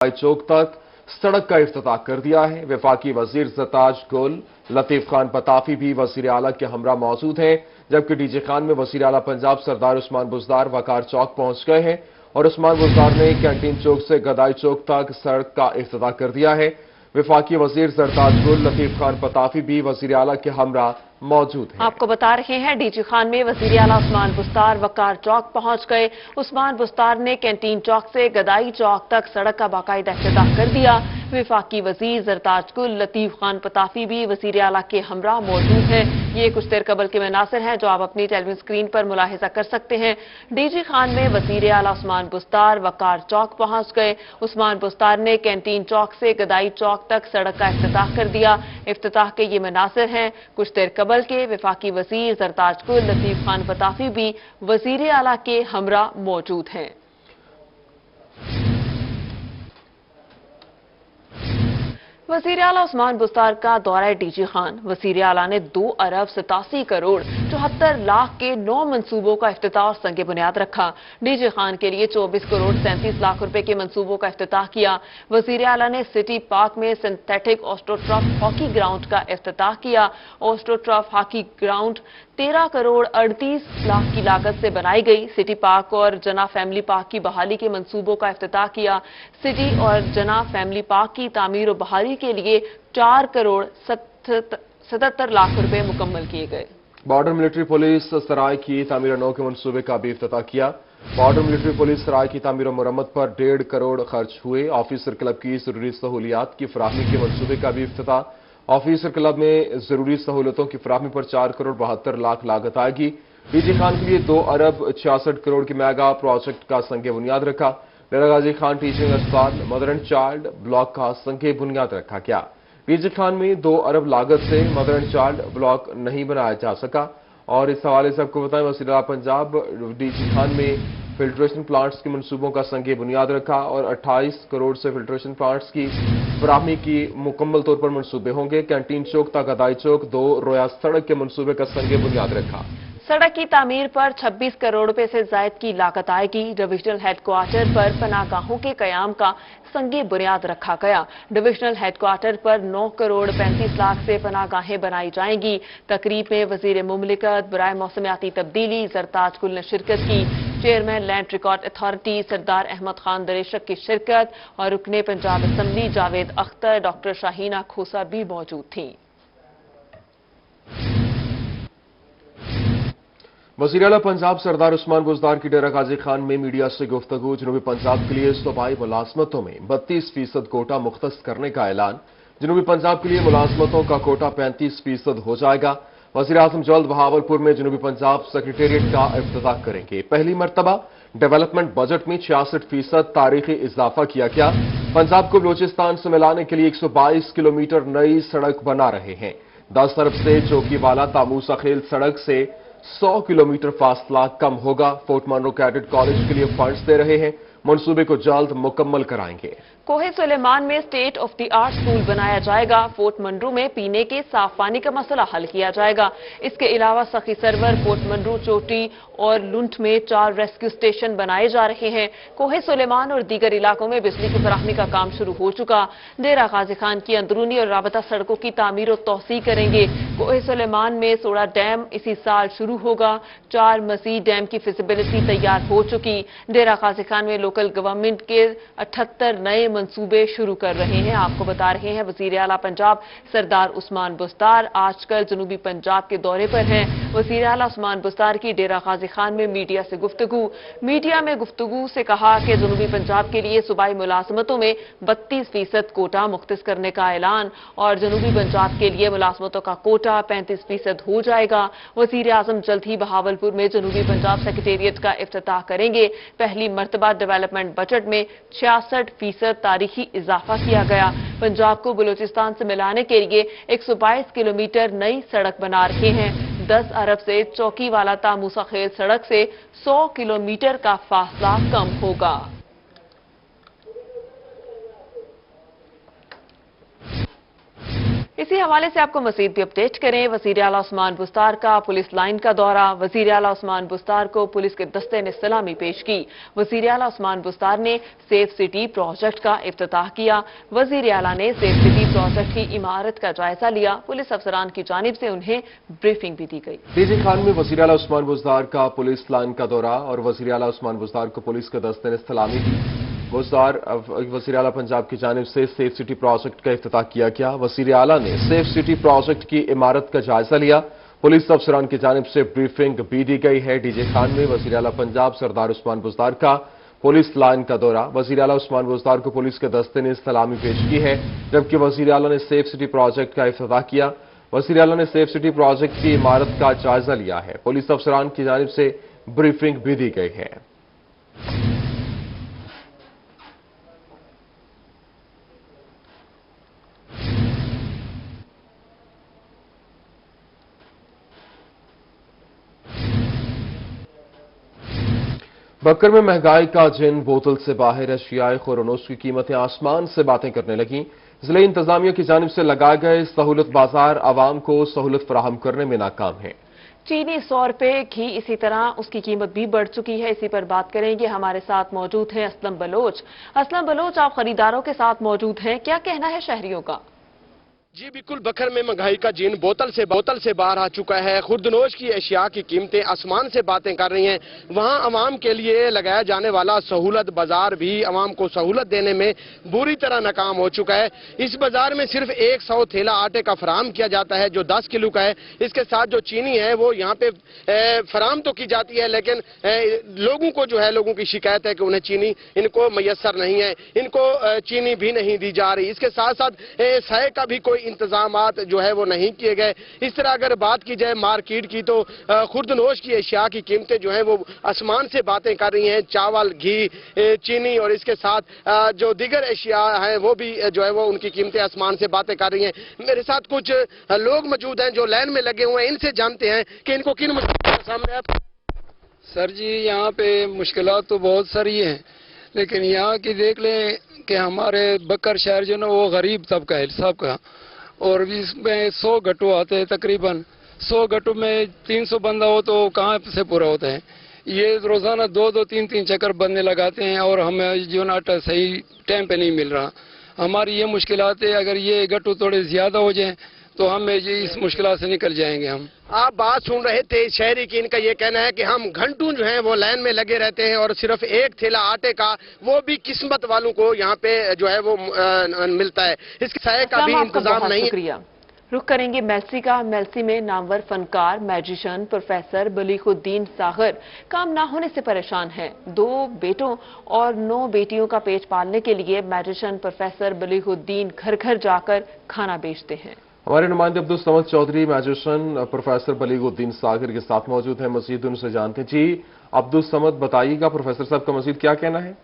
चौक तक सड़क का इफ्तिताह कर दिया है। वफाकी वजीर ज़रताज गुल, लतीफ खान पताफी भी वजीर आला के हमरा मौजूद हैं, जबकि डीजी खान में वजीर आला पंजाब सरदार उस्मान बुज़दार वकार चौक पहुंच गए हैं और उस्मान बुज़दार ने कैंटीन चौक से गदाई चौक तक सड़क का इफ्तिताह कर दिया है। वफाकी वजीर ज़रताज गुल, लतीफ खान पताफी भी वजीर आला के हमरा मौजूद हैं। आपको बता रहे हैं, डीजी खान में वजीर आला उस्मान बुज़दार वकार चौक पहुंच गए। उस्मान बुज़दार ने कैंटीन चौक से गदाई चौक तक सड़क का बाकायदा इफ्तिताह कर दिया। वफाकी वजीर ज़रताज गुल, लतीफ खान पताफी भी वजीर आला के हमरा मौजूद हैं। ये कुछ देर कबल के मनासिर हैं जो आप अपनी टेलीविजन स्क्रीन पर मुलाहिजा कर सकते हैं। डीजी खान में वजीर आला उस्मान बुज़दार वकार चौक पहुंच गए। उस्मान बुज़दार ने कैंटीन चौक से गदाई चौक तक सड़क का इफ्तिताह कर दिया। इफ्तिताह के ये मनासिर हैं। कुछ देर कबल के वफाकी वजीर ज़रताज गुल, लतीफ खान पताफी भी वजीर आला के हमरा मौजूद हैं। वजीर आला उस्मान बुज़दार का दौरा डीजी खान। वजीर आला ने 2 अरब 87 करोड़ 74 लाख के 9 मंसूबों का इफ्तिताह और संगे बुनियाद रखा। डीजी खान के लिए 24 करोड़ 37 लाख रुपए के मंसूबों का इफ्तिताह किया। वजीर आला ने सिटी पार्क में सिंथेटिक ऑस्ट्रोटर्फ हॉकी ग्राउंड का इफ्तिताह किया। ऑस्ट्रोटर्फ हॉकी ग्राउंड 13 करोड़ 38 लाख की लागत से बनाई गई। सिटी पार्क और जना फैमिली पार्क की बहाली के मंसूबों का इफ्तिताह किया। सिटी और जना फैमिली पार्क की तामीर और बहाली के लिए 4 करोड़ 77 लाख रुपए मुकम्मल किए गए। बॉर्डर मिलिट्री पुलिस सराय की तामीर 9 के मंसूबे का भी इफ्तिताह किया। बॉर्डर मिलिट्री पुलिस सराय की तामीर और मरम्मत पर 1.5 करोड़ खर्च हुए। ऑफिसर क्लब की जरूरी सहूलियात की फराहमी के मंसूबे का भी इफ्तिताह। ऑफिसर क्लब में जरूरी सहूलतों की फराहमी पर 4 करोड़ 72 लाख लागत आएगी। डीजी खान के लिए 2 अरब 66 करोड़ की मेगा प्रोजेक्ट का संगे बुनियाद रखा। डेरा गाजी खान टीचिंग अस्पताल मदर एंड चाइल्ड ब्लॉक का संगे बुनियाद रखा गया। डीजी खान में 2 अरब लागत से मदर एंड चाइल्ड ब्लॉक नहीं बनाया जा सका। और इस हवाले से आपको बताएं, वज़ीर आला पंजाब डीजी खान में फिल्ट्रेशन प्लांट्स के मंसूबों का संगे बुनियाद रखा और 28 करोड़ से फिल्ट्रेशन प्लांट्स की फराहमी की मुकम्मल तौर पर मंसूबे होंगे। कैंटीन चौक तक गदाई चौक 2 रोया सड़क के मंसूबे का संगे बुनियाद रखा। सड़क की तामीर पर 26 करोड़ रुपए से जायद की लागत आएगी। डिविजनल हेडक्वार्टर पर पनाहगाहों के कयाम का संगे बुनियाद रखा गया। डिविजनल हेडक्वार्टर पर 9 करोड़ 35 लाख से पनाहगाहें बनाई जाएंगी। तकरीब में वजीर मुमलिकत बराए मौसमियाती तब्दीली ज़रताज गुल ने शिरकत की। चेयरमैन लैंड रिकॉर्ड अथॉरिटी सरदार अहमद खान दरेशक की शिरकत और रुकने पंजाब असम्बली जावेद अख्तर, डॉक्टर शाहीना खोसा भी मौजूद थी। वज़ीर आला पंजाब सरदार उस्मान बुज़दार की डेरा गाजी खान में मीडिया से गुफ्तगू। जनूबी पंजाब के लिए सूबाई मुलाजमतों में 32% कोटा मुख्तस करने का ऐलान। जनूबी पंजाब के लिए मुलाजमतों का कोटा 35% हो जाएगा। वज़ीर आज़म जल्द बहावलपुर में जनूबी पंजाब सेक्रेटेरिएट का इफ्तिताह करेंगे। पहली मरतबा डेवलपमेंट बजट में 66% तारीखी इजाफा किया गया। पंजाब को बलोचिस्तान से मिलाने के लिए 122 किलोमीटर नई सड़क बना रहे हैं। 10 अरब से चौकीवाला तामूसा खेल सड़क से 100 किलोमीटर फासला कम होगा। फोर्ट मनरो कैडेट कॉलेज के लिए फंड्स दे रहे हैं। मंसूबे को जल्द मुकम्मल कराएंगे। कोहे सुलेमान में state of the art school बनाया जाएगा। फोर्ट मनरू में पीने के साफ पानी का मसला हल किया जाएगा। इसके अलावा सखी सरवर, फोर्ट मनरू, चोटी और लुंठ में 4 रेस्क्यू स्टेशन बनाए जा रहे हैं। कोहे सुलेमान और दीगर इलाकों में बिजली की फराहमी का काम शुरू हो चुका। डेरा गाजी खान की अंदरूनी और राबता सड़कों की तामीर और तौसी करेंगे। कोहे सुलेमान में 16 डैम इसी साल शुरू होगा। 4 मजीद डैम की फिजिबिलिटी तैयार हो चुकी। डेरा गाजी खान में लोकल गवर्नमेंट के 78 नए मंसूबे शुरू कर रहे हैं। आपको बता रहे हैं, वजीर आला पंजाब सरदार उस्मान बुज़दार आजकल जनूबी पंजाब के दौरे पर हैं। वजीर आला उस्मान बुज़दार की डेरा गाजी खान में मीडिया से गुफ्तगू। मीडिया में गुफ्तगू से कहा कि जनूबी पंजाब के लिए सूबाई मुलाजमतों में 32% कोटा मुख्तस करने का ऐलान और जनूबी पंजाब के लिए मुलाजमतों का कोटा 35% हो जाएगा। वजीर आजम जल्द ही बहावलपुर में जनूबी पंजाब सेक्रेटेरिएट का इफ्तिताह करेंगे। पहली मरतबा डेवलपमेंट बजट में 66% तारीखी इजाफा किया गया। पंजाब को बलूचिस्तान से मिलाने के लिए 122 किलोमीटर नई सड़क बना रहे हैं। 10 अरब से चौकीवाला तामूसा खेल सड़क से 100 किलोमीटर का फासला कम होगा। इसी हवाले से आपको मजीद भी अपडेट करें। वजीर आला उस्मान बुस्तार का पुलिस लाइन का दौरा। वजीर आला उस्मान बुस्तार को पुलिस के दस्ते ने सलामी पेश की। वजीर आला उस्मान बुस्तार ने सेफ सिटी प्रोजेक्ट का इफ्तिताह किया। वजीर आला ने सेफ सिटी प्रोजेक्ट की इमारत का जायजा लिया। पुलिस अफसरान की जानिब से उन्हें ब्रीफिंग भी दी गई। डीजी खान में वजीर आला उस्मान बुस्तार का पुलिस लाइन का दौरा और वजीर आला उस्मान बुस्तार को पुलिस के दस्ते ने सलामी दी। वजीर आला पंजाब की जानिब से सेफ सिटी प्रोजेक्ट का इफ्तिताह किया गया। वजीर आला ने सेफ सिटी प्रोजेक्ट की इमारत का जायजा लिया। पुलिस अफसरान की जानिब से ब्रीफिंग भी दी गई है। डीजी खान में वजीर आला पंजाब सरदार उस्मान बुस्तार का पुलिस लाइन का दौरा। वजीर आला उस्मान बुस्तार को पुलिस के दस्ते ने सलामी पेश की है, जबकि वजीर आला ने सेफ सिटी प्रोजेक्ट का इफ्तिताह किया। वजीर आला ने सेफ सिटी प्रोजेक्ट की इमारत का जायजा लिया है। पुलिस अफसरान की जानिब से ब्रीफिंग भी दी गई है। बकर में महंगाई का जिन बोतल से बाहर अशियाए खुरनोश की कीमतें आसमान से बातें करने लगीं। जिले इंतजामिया की जानिब से लगाए गए सहूलत बाजार आवाम को सहूलत फराहम करने में नाकाम है। चीनी 100 रुपए, घी इसी तरह उसकी कीमत भी बढ़ चुकी है। इसी पर बात करेंगे। हमारे साथ मौजूद हैं असलम बलोच। असलम बलोच, आप खरीदारों के साथ मौजूद हैं, क्या कहना है शहरियों का? जी बिल्कुल, बकर में महंगाई का जीन बोतल से बाहर आ चुका है। खुर्दनोश की अशिया की कीमतें आसमान से बातें कर रही हैं। वहां अवाम के लिए लगाया जाने वाला सहूलत बाजार भी अवाम को सहूलत देने में बुरी तरह नाकाम हो चुका है। इस बाजार में सिर्फ 100 थैला आटे का फराम किया जाता है जो 10 किलो का है। इसके साथ जो चीनी है वो यहाँ पे फराम तो की जाती है, लेकिन लोगों को जो है, लोगों की शिकायत है कि उन्हें चीनी इनको मैसर नहीं है, इनको चीनी भी नहीं दी जा रही। इसके साथ साथ साय का भी कोई इंतजामात जो है वो नहीं किए गए। इस तरह अगर बात की जाए मार्केट की तो खुर्दनोश की अशिया की कीमतें जो है वो आसमान से बातें कर रही हैं। चावल, घी, चीनी और इसके साथ जो दीगर अशिया हैं वो भी जो है वो उनकी कीमतें आसमान से बातें कर रही हैं। मेरे साथ कुछ लोग मौजूद हैं जो लाइन में लगे हुए हैं, इनसे जानते हैं कि इनको किन मुश्किलों का सामना है। सर जी, यहाँ पे मुश्किलात तो बहुत सारी हैं, लेकिन यहाँ की देख लें कि हमारे बकर शहर जो ना वो गरीब तबका है सबका, और इसमें 100 गट्टू आते हैं। तकरीबन 100 गट्टू में 300 बंदा हो तो कहाँ से पूरा होता है। ये रोजाना 2-2, 3-3 चक्कर बंदे लगाते हैं और हमें जो आटा सही टाइम पे नहीं मिल रहा। हमारी ये मुश्किलात है, अगर ये गट्टू थोड़े ज्यादा हो जाए तो हमें इस मुश्किल से निकल जाएंगे हम। आप बात सुन रहे थे शहरी की, इनका ये कहना है कि हम घंटों जो हैं वो लाइन में लगे रहते हैं और सिर्फ 1 थैला आटे का वो भी किस्मत वालों को यहाँ पे जो है वो मिलता है। इसके साय का भी इंतजाम नहीं है। रुख करेंगे मेलसी का। मेलसी में नामवर फनकार मैजिशियन प्रोफेसर बलीगुद्दीन सागर काम ना होने से परेशान है। 2 बेटों और 9 बेटियों का पेट पालने के लिए मैजिशियन प्रोफेसर बलीगुद्दीन घर घर जाकर खाना बेचते हैं। हमारे नुमाइंदे अब्दुल समद चौधरी मैजिशियन प्रोफेसर बलीगुद्दीन सागर के साथ मौजूद हैं। मजीद उनसे जानते हैं। जी अब्दुल समद, बताइएगा प्रोफेसर साहब का मजीद क्या कहना है?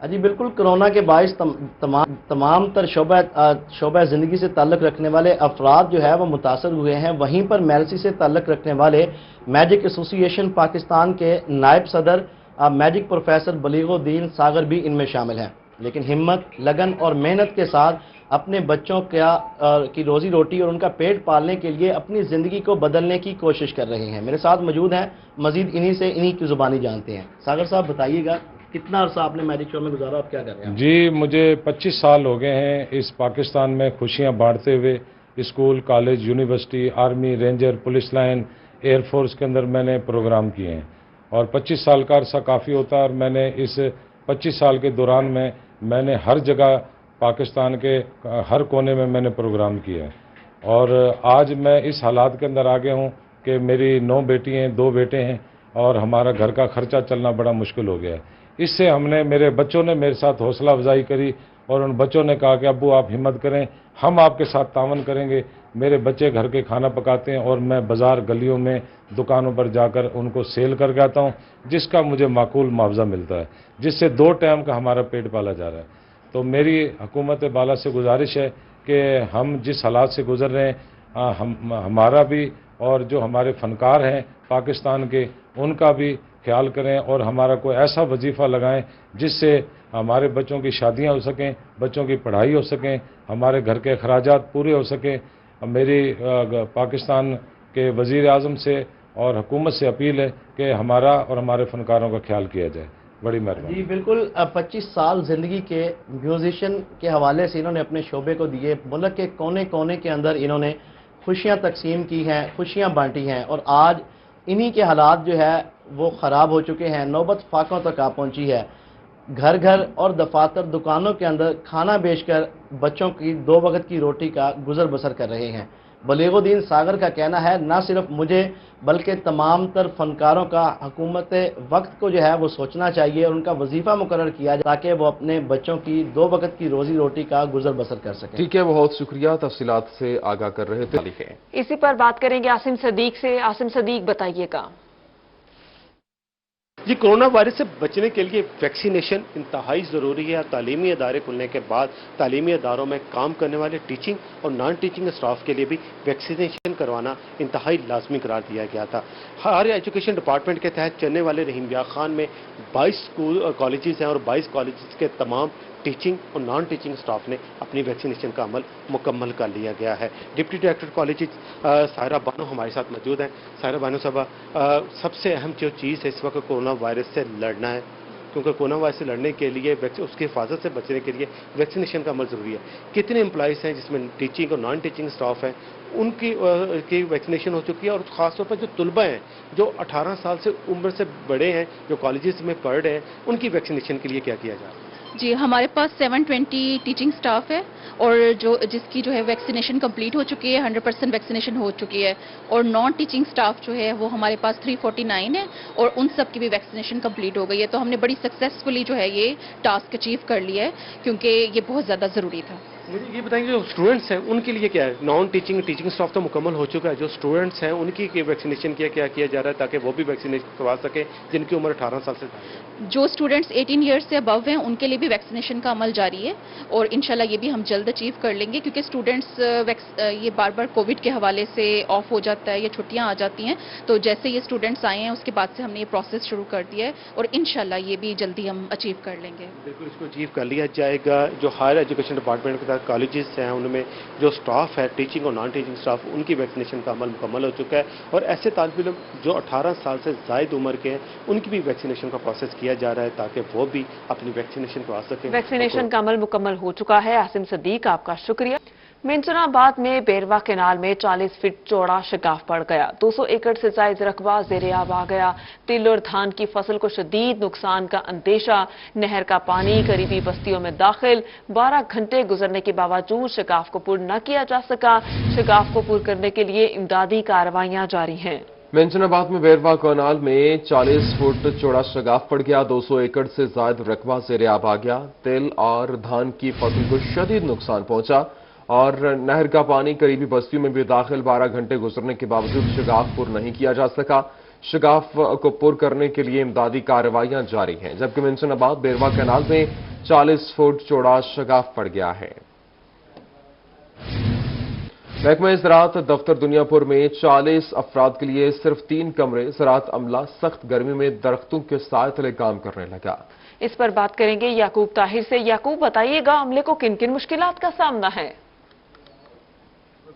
जी बिल्कुल, कोरोना के बायस तमाम तर शोबा ज़िंदगी से ताल्लुक़ रखने वाले अफराद जो है वो मुतासर हुए हैं। वहीं पर मेलसी से ताल्लुक़ रखने वाले मैजिक एसोसिएशन पाकिस्तान के नायब सदर मैजिक प्रोफेसर बलीगुद्दीन सागर भी इनमें शामिल हैं। लेकिन हिम्मत, लगन और मेहनत के साथ अपने बच्चों की रोजी रोटी और उनका पेट पालने के लिए अपनी ज़िंदगी को बदलने की कोशिश कर रहे हैं। मेरे साथ मौजूद हैं, मजीद इन्हीं की ज़ुबानी जानते हैं। सागर साहब, बताइएगा कितना अरसा आपने मैजिक शो में गुजारा, आप क्या कर रहे हैं? जी, मुझे 25 साल हो गए हैं इस पाकिस्तान में खुशियां बांटते हुए। School, college, university, army, ranger, police line, air force के अंदर मैंने प्रोग्राम किए हैं और 25 साल का अरसा काफ़ी होता है। और मैंने इस 25 साल के दौरान में मैंने हर जगह पाकिस्तान के हर कोने में मैंने प्रोग्राम किया है। और आज मैं इस हालात के अंदर आ गया हूँ कि मेरी 9 बेटी हैं, 2 बेटे हैं और हमारा घर का खर्चा चलना बड़ा मुश्किल हो गया है। इससे मेरे बच्चों ने मेरे साथ हौसला अफजाई करी और उन बच्चों ने कहा कि अब्बू आप हिम्मत करें, हम आपके साथ तावन करेंगे। मेरे बच्चे घर के खाना पकाते हैं और मैं बाज़ार, गलियों में, दुकानों पर जाकर उनको सेल करके आता हूँ, जिसका मुझे माकूल मुआवजा मिलता है, जिससे 2 टाइम का हमारा पेट पाला जा रहा है। तो मेरी हुकूमत बाला से गुजारिश है कि हम जिस हालात से गुजर रहे हैं, हमारा भी और जो हमारे फनकार हैं पाकिस्तान के, उनका भी ख्याल करें और हमारा कोई ऐसा वजीफ़ा लगाएं जिससे हमारे बच्चों की शादियां हो सकें, बच्चों की पढ़ाई हो सकें, हमारे घर के अखराजात पूरे हो सकें। मेरी पाकिस्तान के वज़ीर आज़म से और हुकूमत से अपील है कि हमारा और हमारे फनकारों का ख्याल किया जाए। बड़ी मेहरबानी। जी बिल्कुल, 25 साल ज़िंदगी के म्यूजिशियन के हवाले से इन्होंने अपने शोबे को दिए। मुल्क के कोने कोने के अंदर इन्होंने खुशियां तकसीम की हैं, खुशियां बांटी हैं, और आज इन्हीं के हालात जो है वो ख़राब हो चुके हैं। नौबत फाकों तक आ पहुंची है। घर घर और दफातर, दुकानों के अंदर खाना बेचकर बच्चों की 2 वक्त की रोटी का गुजर बसर कर रहे हैं। बलीगुद्दीन सागर का कहना है, ना सिर्फ मुझे बल्कि तमाम तर फनकारों का हुकूमत वक्त को जो है वो सोचना चाहिए और उनका वजीफ़ा मुकर्रर किया जाए ताकि वो अपने बच्चों की 2 वक्त की रोजी रोटी का गुजर बसर कर सकें। ठीक है, बहुत शुक्रिया, तफसीलात से आगाह कर रहे थे। इसी पर बात करेंगे आसिम सदीक से। आसिम सदीक, बताइएगा। जी, कोरोना वायरस से बचने के लिए वैक्सीनेशन इंतहाई ज़रूरी है। तालीमी इदारे खुलने के बाद तालीमी इदारों में काम करने वाले टीचिंग और नॉन टीचिंग स्टाफ के लिए भी वैक्सीनेशन करवाना इंतहाई लाजमी करार दिया गया था। हायर एजुकेशन डिपार्टमेंट के तहत चलने वाले रहीम यार खान में 22 स्कूल कॉलेजेस हैं और 22 कॉलेजेस के तमाम टीचिंग और नॉन टीचिंग स्टाफ ने अपनी वैक्सीनेशन का अमल मुकम्मल कर लिया गया है। Deputy director colleges Saira Bano हमारे साथ मौजूद हैं। सायरा बानो साहब, सबसे अहम जो चीज़ है इस वक्त कोरोना वायरस से लड़ना है, क्योंकि कोरोना वायरस से लड़ने के लिए उसकी हिफाजत से बचने के लिए वैक्सीनेशन का अमल ज़रूरी है। कितने एम्प्लॉइज़ हैं जिसमें टीचिंग और नॉन टीचिंग स्टाफ है, उनकी वैक्सीनेशन हो चुकी है? और ख़ासतौर पर जो तलबा हैं जो 18 साल से उम्र से बड़े हैं, जो कॉलेजेस में पढ़ रहे हैं, उनकी वैक्सीनेशन के लिए क्या किया जा रहा है? जी, हमारे पास 720 टीचिंग स्टाफ है और जिसकी जो है वैक्सीनेशन कंप्लीट हो चुकी है, 100% वैक्सीनेशन हो चुकी है। और नॉन टीचिंग स्टाफ जो है वो हमारे पास 349 है और उन सब की भी वैक्सीनेशन कंप्लीट हो गई है। तो हमने बड़ी सक्सेसफुली जो है ये टास्क अचीव कर लिया है, क्योंकि ये बहुत ज़्यादा ज़रूरी था। मुझे ये बताएंगे, जो स्टूडेंट्स हैं उनके लिए क्या है? नॉन टीचिंग टीचिंग स्टाफ तो मुकम्मल हो चुका है, जो स्टूडेंट्स हैं उनकी वैक्सीनेशन क्या किया जा रहा है ताकि वो भी वैक्सीनेशन करवा सकें जिनकी उम्र 18 साल से ज़्यादा? जो स्टूडेंट्स 18 ईयर्स से अबव हैं उनके लिए भी वैक्सीनेशन का अमल जारी है और इंशाल्लाह ये भी हम जल्द अचीव कर लेंगे, क्योंकि स्टूडेंट्स ये बार बार कोविड के हवाले से ऑफ हो जाता है या छुट्टियां आ जाती हैं। तो जैसे ये स्टूडेंट्स आए हैं उसके बाद से हमने ये प्रोसेस शुरू कर दिया है और इंशाल्लाह ये भी जल्दी हम अचीव कर लेंगे। बिल्कुल, इसको अचीव कर लिया जाएगा। जो हायर एजुकेशन डिपार्टमेंट के तहत कॉलेजेस हैं उनमें जो स्टाफ है, टीचिंग और नॉन टीचिंग स्टाफ, उनकी वैक्सीनेशन का अमल मुकम्मल हो चुका है और ऐसे तालिब इल्म जो 18 साल से ज़ायद उम्र के हैं उनकी भी वैक्सीनेशन का प्रोसेस किया जा रहा है ताकि वो भी अपनी वैक्सीनेशन करवा सकें। वैक्सीनेशन का अमल मुकम्मल हो चुका है। आसिम सदीक, आपका शुक्रिया। मिंचनाबाद में बेरवा केनाल में 40 फीट चौड़ा शिगाफ पड़ गया। 200 एकड़ से ज्यादा रकबा ज़ेर-ए-आब आ गया। तिल और धान की फसल को शदीद नुकसान का अंदेशा। नहर का पानी करीबी बस्तियों में दाखिल। 12 घंटे गुजरने के बावजूद शिगाफ को पुर न किया जा सका। शिगाफ को पुर करने के लिए इमदादी कार्रवाइयां जारी हैं। मेंशनाबाद में बेरवा कैनाल में 40 फुट चौड़ा शगाफ पड़ गया। 200 एकड़ से ज्यादा रकबा ज़ेर-ए-आब आ गया। तिल और धान की फसल को शदीद नुकसान पहुंचा और नहर का पानी करीबी बस्तियों में भी दाखिल। 12 घंटे गुजरने के बावजूद शगाफ पुर नहीं किया जा सका। शगाफ को पुर करने के लिए इमदादी कार्रवाइयां जारी हैं, जबकि मेंशनाबाद बेरवा कैनाल में 40 फुट चौड़ा शगाफ पड़ गया है। महकमा ज़राअत दफ्तर दुनियापुर में 40 अफराद के लिए सिर्फ 3 कमरे। ज़राअत अमला सख्त गर्मी में दरख्तों के साए तले काम करने लगा। इस पर बात करेंगे याकूब ताहिर से। याकूब, बताइएगा अमले को किन किन मुश्किलात का सामना है?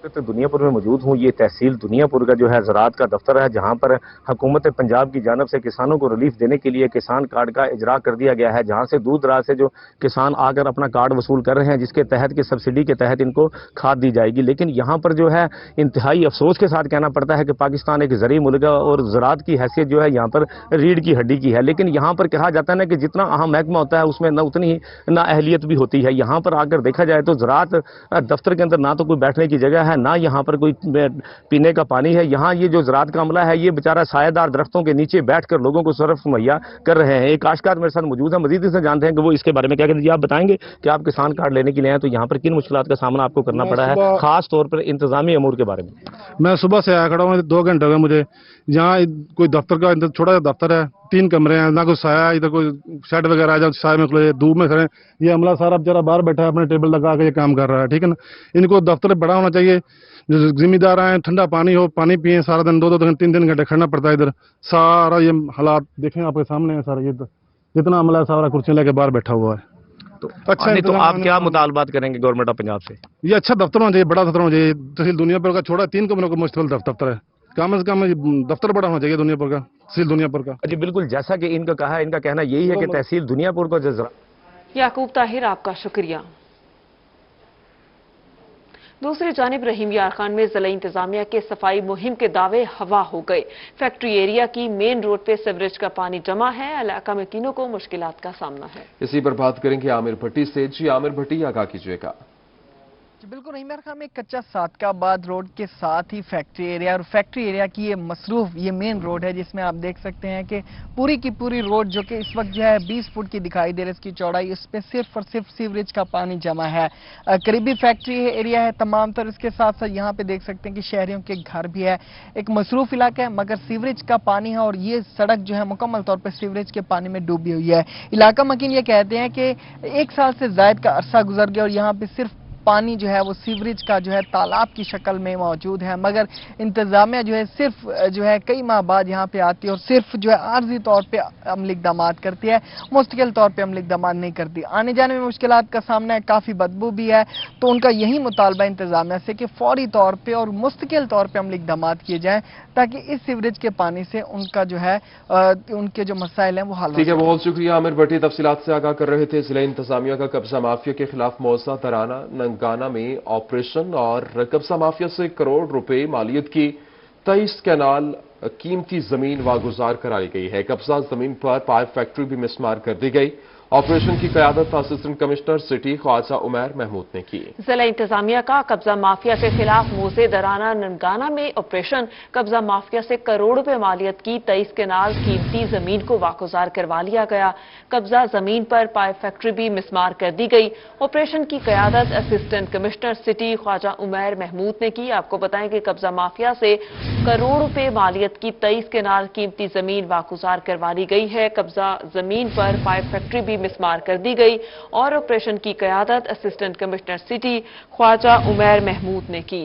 तो दुनियापुर में मौजूद हूँ। ये तहसील दुनियापुर का जो है ज़राअत का दफ्तर है, जहाँ पर हुकूमत पंजाब की जानिब से किसानों को रिलीफ देने के लिए किसान कार्ड का इजरा कर दिया गया है, जहाँ से दूर दराज से जो किसान आकर अपना कार्ड वसूल कर रहे हैं, जिसके तहत कि सब्सिडी के तहत इनको खाद दी जाएगी। लेकिन यहाँ पर जो है इंतहाई अफसोस के साथ कहना पड़ता है कि पाकिस्तान एक ज़रूरी मुल्क है और ज़राअत की हैसियत जो है यहाँ पर रीढ़ की हड्डी की है। लेकिन यहाँ पर कहा जाता है ना कि जितना अहम महकमा होता है उसमें न उतनी ही ना अहलियत भी होती है। यहाँ पर आकर देखा जाए तो ज़राअत दफ्तर के अंदर ना तो कोई बैठने की जगह है, ना यहाँ पर कोई पीने का पानी है। यहाँ ये जो ज़राअत का अमला है ये बेचारा सायेदार दरख्तों के नीचे बैठकर लोगों को सरफ मुहैया कर रहे हैं। एक काश्तकार मेरे साथ मौजूद है, मजीद से जानते हैं कि वो इसके बारे में क्या कहते हैं। जी, आप बताएंगे कि आप किसान कार्ड लेने के लिए आए तो यहाँ पर किन मुश्किलात का सामना आपको करना पड़ा है, खास तौर पर इंतजामी अमूर के बारे में? मैं सुबह से आया खड़ा हूँ, 2 घंटे हो गए मुझे। यहाँ कोई दफ्तर का छोटा सा दफ्तर है, 3 कमरे हैं, ना कोई साया, इधर कोई शेड वगैरह है साया में खुले, धूप में खड़े। ये अमला सारा बेचारा बाहर बैठा है, अपने टेबल लगा के ये काम कर रहा है, ठीक है ना। इनको दफ्तर बड़ा होना चाहिए, जो जिम्मेदार आए ठंडा पानी हो, पानी पिए सारा दिन, 2-2 3-3 घंटे खड़ना पड़ता है इधर। सारा ये हालात देखें आपके सामने है सारा। इतना अमला सारा कुर्सियां लेके बाहर बैठा हुआ है। तो अच्छा तो इंतजाम आप करने क्या का- मुतालबात करेंगे गवर्नमेंट ऑफ पंजाब से? ये अच्छा दफ्तर होना चाहिए, बड़ा दफ्तर होना चाहिए। तहसील दुनियापुर का छोड़ा 3 कमरों का मुश्तमिल दफ्तर है। कम से कम दफ्तर बड़ा होना चाहिए दुनियापुर का, तहसील दुनियापुर का। जी बिल्कुल, जैसा कि इनका कहा है, इनका कहना यही है कि तहसील दुनियापुर को जो याकूब ताहिर, आपका शुक्रिया। दूसरी जानिब रहीम यार खान में जिला इंतजामिया के सफाई मुहिम के दावे हवा हो गए। फैक्ट्री एरिया की मेन रोड पे सीवरेज का पानी जमा है, इलाका में तीनों को मुश्किलात का सामना है। इसी पर बात करेंगे आमिर भट्टी से। जी आमिर भट्टी, आगाह कीजिएगा। बिल्कुल रहीम यार खान में कच्चा सादकाबाद रोड के साथ ही फैक्ट्री एरिया, और फैक्ट्री एरिया की ये मसरूफ ये मेन रोड है, जिसमें आप देख सकते हैं कि पूरी की पूरी रोड जो कि इस वक्त जो है 20 फुट की दिखाई दे रही है इसकी चौड़ाई, उस पर सिर्फ और सिर्फ सीवरेज का पानी जमा है। करीबी फैक्ट्री एरिया है तमाम तर। इसके साथ साथ यहाँ पे देख सकते हैं कि शहरियों के घर भी है। एक मसरूफ इलाका है, मगर सीवरेज का पानी है और ये सड़क जो है मुकम्मल तौर पर सीवरेज के पानी में डूबी हुई है। इलाका मकीन ये कहते हैं कि 1 साल से ज्यादा का अरसा गुजर गया और यहाँ पे सिर्फ पानी जो है वो सीवरेज का जो है तालाब की शक्ल में मौजूद है, मगर इंतजामिया जो है सिर्फ जो है कई माह बाद यहाँ पे आती है और सिर्फ जो है आर्जी तौर पे अमली इक़दामात करती है, मुस्तकिल तौर पे अमली इक़दामात नहीं करती। आने जाने में मुश्किलात का सामना है, काफ़ी बदबू भी है। तो उनका यही मुतालबा इंतजामिया से कि फौरी तौर पर और मुस्तकिल तौर पर अमली इक़दामात किए जाएँ, ताकि इस सीवरेज के पानी से उनका जो है उनके जो मसाइल हैं वो हल हो। ठीक है, बहुत शुक्रिया आमिर भट्टी, तफसीलात से आगाह कर रहे थे। जिला इंतजामिया का कब्जा माफिया के खिलाफ मौजा तराना गाना में ऑपरेशन और कब्जा माफिया से करोड़ रुपए मालियत की 23 कैनाल कीमती जमीन वागुजार कराई गई है। कब्जा जमीन पर पाइप फैक्ट्री भी मिसमार कर दी गई। ऑपरेशन की क़यादत assistant commissioner city Khwaja Umair Mahmood ने की। जिला इंतजामिया का कब्जा माफिया के खिलाफ मोजे दराना ननगाना में ऑपरेशन, कब्जा माफिया से करोड़ रुपए मालियत की 23 केनाल कीमती जमीन को वागुजार करवा लिया गया। कब्जा जमीन पर पाइप फैक्ट्री भी मिसमार कर दी गई। ऑपरेशन की क़यादत assistant commissioner city Khwaja Umair Mahmood ने की। आपको बताएं कि कब्जा माफिया से करोड़ रुपए मालियत की 23 केनाल कीमती जमीन वागुजार करवा ली गई है। कब्जा जमीन पर पाइप फैक्ट्री भी मिसमार कर दी गई और ऑपरेशन की क़यादत assistant commissioner city Khwaja Umair Mahmood ने की।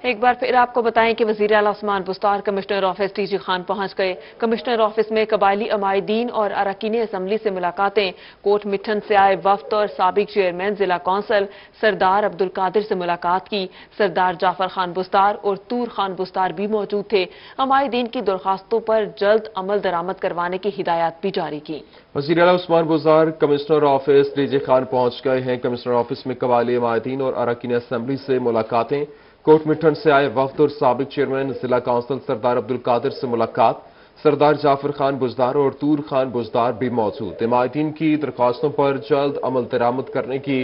एक बार फिर आपको बताएं कि वजीर आला Usman Buzdar commissioner office DG Khan पहुंच गए। कमिश्नर ऑफिस में कबायली अमायदीन और अरकान असम्बली से मुलाकातें, कोट मिठन से आए वफ्द और साबिक चेयरमैन जिला कौंसिल सरदार अब्दुल कादिर से मुलाकात की। सरदार जाफर खान बुस्तार और तूर खान बुस्तार भी मौजूद थे। अमायदीन की दरखास्तों पर जल्द अमल दरामद करवाने की हिदायत भी जारी की। वजीर आला Usman Buzdar commissioner office DG Khan पहुंच गए हैं। कमिश्नर ऑफिस में कबायली अमायदीन और अरकान असम्बली से मुलाकातें, कोट मिठन से आए वफ्द और साबिक चेयरमैन जिला काउंसिल सरदार अब्दुल कादिर से मुलाकात। सरदार जाफर खान बुजदार और तूर खान बुजदार भी मौजूद। हिमायतीन की दरख्वास्तों पर जल्द अमल दरामद करने की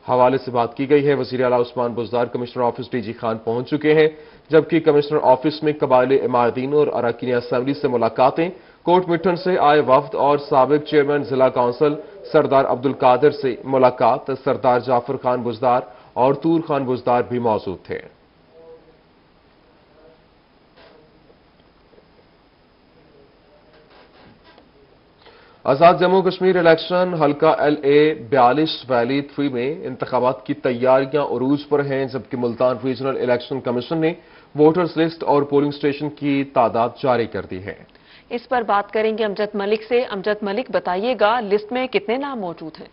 हवाले से बात की गई है। वजीर आला Usman Buzdar commissioner office DG Khan पहुंच चुके हैं, जबकि कमिश्नर ऑफिस में कबायली हिमायतीन और अरकान असम्बली से मुलाकातें, कोट मिठन से आए वफ्द और साबिक चेयरमैन जिला काउंसिल सरदार अब्दुल कादिर से मुलाकात। सरदार जाफर खान बुजदार और तूर खान बुजदार भी मौजूद थे। आजाद जम्मू कश्मीर इलेक्शन हल्का LA 42 वैली 3 में इंतखाबात की तैयारियां उरूज पर हैं, जबकि मुल्तान रीजनल इलेक्शन कमीशन ने वोटर्स लिस्ट और पोलिंग स्टेशन की तादाद जारी कर दी है। इस पर बात करेंगे अमजद मलिक से। अमजद मलिक, बताइएगा लिस्ट में कितने नाम मौजूद हैं?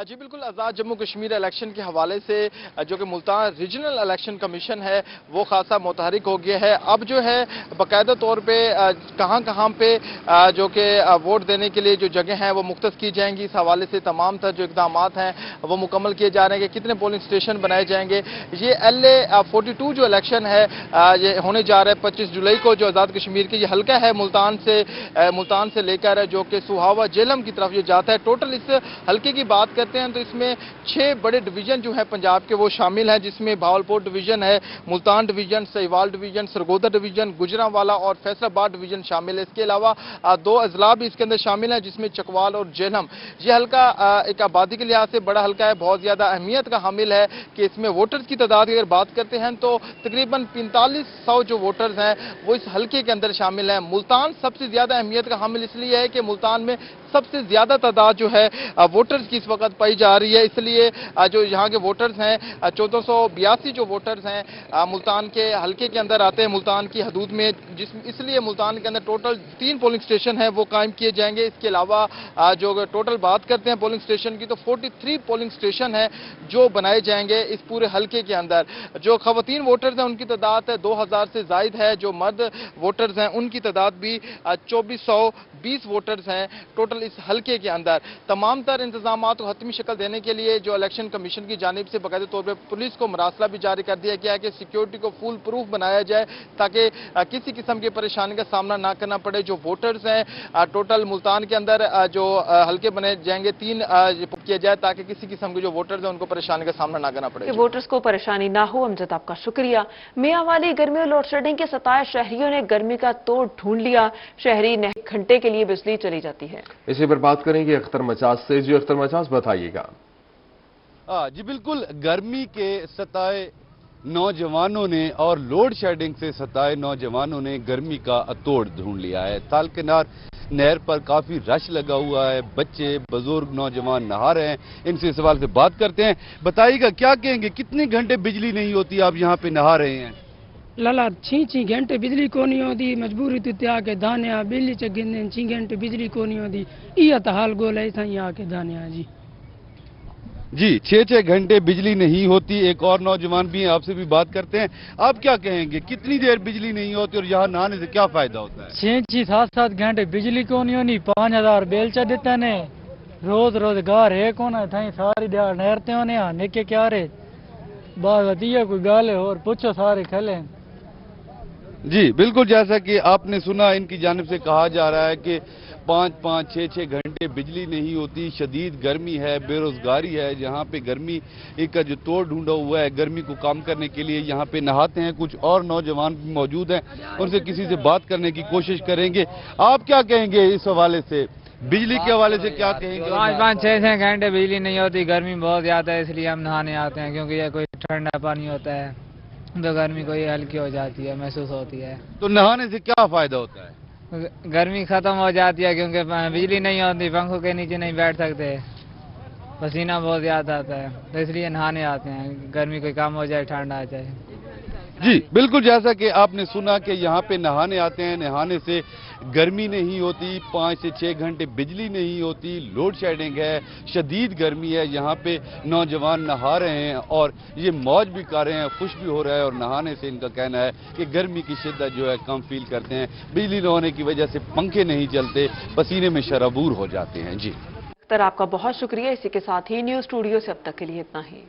जी बिल्कुल, आज़ाद जम्मू कश्मीर इलेक्शन के हवाले से जो कि मुल्तान रीजनल इलेक्शन कमीशन है वो खासा मुतहरिक हो गया है। अब जो है बाकायदा तौर पे कहां पे जो कि वोट देने के लिए जो जगह हैं वो मुख्तस की जाएंगी। इस हवाले से तमाम तर जो इक़दाम हैं वो मुकम्मल किए जा रहे हैं कि कितने पोलिंग स्टेशन बनाए जाएंगे। ये LA 42 जो इलेक्शन है ये होने जा रहा है 25 जुलाई को, जो आज़ाद कश्मीर के ये हल्का है मुल्तान से लेकर जो कि सुहावा जेलम की तरफ ये जाता है। टोटल इस हल्के की बात करते हैं तो इसमें 6 बड़े डिवीजन जो है पंजाब के वो शामिल हैं, जिसमें भावलपुर डिवीजन है, Multan division, Sahiwal division, Sargodha division, Gujranwala और फैसलाबाद डिवीजन शामिल है। इसके अलावा 2 अजला भी इसके अंदर शामिल हैं, जिसमें चकवाल और जेलम। ये हल्का एक आबादी के लिहाज से बड़ा हल्का है, बहुत ज्यादा अहमियत का हामिल है कि इसमें वोटर्स की तादाद की अगर बात करते हैं तो तकरीबन 4500 जो वोटर्स हैं वो इस हल्के के अंदर शामिल हैं। मुल्तान सबसे ज्यादा अहमियत का हामिल इसलिए है कि मुल्तान में سب سے زیادہ تعداد جو ہے ووٹرز کی اس وقت پائی جا رہی ہے، اس لیے جو یہاں کے ووٹرز ہیں 1482 جو ووٹرز ہیں ملتان کے حلقے کے اندر آتے ہیں ملتان کی حدود میں، اس لیے ملتان کے اندر ٹوٹل 3 پولنگ اسٹیشن ہیں وہ قائم کیے جائیں گے۔ اس کے علاوہ جو ٹوٹل بات کرتے ہیں پولنگ اسٹیشن کی تو 43 پولنگ اسٹیشن ہیں جو بنائے جائیں گے اس پورے حلقے کے اندر۔ جو خواتین ووٹرز ہیں ان کی تعداد 2000 سے زائد ہے، جو مرد ووٹرز ہیں ان کی تعداد بھی 2420 ووٹرز ہیں ٹوٹل اس حلقے کے اندر۔ تمام تر انتظامات کو حتمی شکل دینے کے لیے جو الیکشن کمیشن کی جانب سے باقاعدہ طور پہ پولیس کو مراسلہ بھی جاری کر دیا گیا ہے کہ سیکیورٹی کو فول پروف بنایا جائے تاکہ کسی قسم کی پریشانی کا سامنا نہ کرنا پڑے۔ جو ووٹرز ہیں ٹوٹل ملتان کے اندر جو حلقے بنے جائیں گے 3 کیا جائے تاکہ کسی قسم کے جو ووٹرز ہیں ان کو پریشانی کا سامنا نہ کرنا پڑے۔ ووٹرز کو پریشانی نہ ہو۔ امجد آپ کا شکریہ۔ میاں والی گرمی اور لوڈ شیڈنگ کے ستائے شہریوں نے گرمی کا توڑ ڈھونڈ لیا، شہری گھنٹے کے لیے بجلی چلی جاتی ہے۔ اسی پر بات کریں گے اختر مجاز سے۔ جی اختر مجاز بتائیے گا۔ جی بالکل، گرمی کے ستائے نوجوانوں نے اور لوڈ شیڈنگ سے ستائے نوجوانوں نے گرمی کا توڑ ڈھونڈ لیا ہے۔ تالکنار نہر پر کافی رش لگا ہوا ہے، بچے بزرگ نوجوان نہا رہے ہیں، ان سے سوال سے بات کرتے ہیں۔ بتائیے گا کیا کہیں گے، کتنے گھنٹے بجلی نہیں ہوتی آپ یہاں پہ نہا رہے ہیں؟ لالا 6 گھنٹے بجلی کو نہیں ہوتی، مجبوری تو آ کے دانے بجلی چگن 6 گھنٹے بجلی کو نہیں ہوتی، یہ تو حال گول ہے ایسا ہی آ کے دانے جی 6 گھنٹے بجلی نہیں ہوتی۔ ایک اور نوجوان بھی ہیں، آپ سے بھی بات کرتے ہیں۔ آپ کیا کہیں گے، کتنی دیر بجلی نہیں ہوتی اور یہاں نہانے سے کیا فائدہ ہوتا ہے؟ 6-7 گھنٹے بجلی کو نہیں ہونی، 5000 بیل چا دیتا نے، روزگار ہے کون ہے، ساری دیہات نہرتے ہونے آنے کے کیا رہے بات ہوتی ہے، کوئی گالے اور پوچھو سارے کھلے۔ جی بالکل، جیسا کہ آپ نے سنا ان کی جانب سے کہا جا رہا ہے کہ 5-6 گھنٹے بجلی نہیں ہوتی، شدید گرمی ہے، بے روزگاری ہے، جہاں پہ گرمی کا جو توڑ ڈھونڈا ہوا ہے گرمی کو کام کرنے کے لیے یہاں پہ نہاتے ہیں۔ کچھ اور نوجوان بھی موجود ہیں، ان سے کسی سے بات کرنے کی کوشش کریں گے۔ آپ کیا کہیں گے اس حوالے سے، بجلی کے حوالے سے کیا کہیں گے؟ 5-6 گھنٹے بجلی نہیں ہوتی، گرمی بہت زیادہ ہے، اس لیے ہم نہانے آتے ہیں کیونکہ یہ کوئی ٹھنڈا پانی ہوتا ہے تو گرمی کو یہ ہلکی ہو جاتی ہے، محسوس ہوتی ہے۔ تو نہانے سے کیا فائدہ ہوتا ہے؟ گرمی ختم ہو جاتی ہے کیونکہ بجلی نہیں ہوتی، پنکھوں کے نیچے نہیں بیٹھ سکتے، پسینہ بہت زیادہ آتا ہے تو اس لیے نہانے آتے ہیں، گرمی کوئی کم ہو جائے، ٹھنڈا آ جائے۔ جی بالکل، جیسا کہ آپ نے سنا کہ یہاں پہ نہانے آتے ہیں، نہانے سے گرمی نہیں ہوتی، 5 سے 6 گھنٹے بجلی نہیں ہوتی، لوڈ شیڈنگ ہے، شدید گرمی ہے، یہاں پہ نوجوان نہا رہے ہیں اور یہ موج بھی کر رہے ہیں، خوش بھی ہو رہا ہے، اور نہانے سے ان کا کہنا ہے کہ گرمی کی شدت جو ہے کم فیل کرتے ہیں، بجلی نہ ہونے کی وجہ سے پنکھے نہیں چلتے، پسینے میں شرابور ہو جاتے ہیں۔ جی آپ کا بہت شکریہ۔ اسی کے ساتھ ہی نیوز اسٹوڈیو سے اب تک کے لیے اتنا ہی۔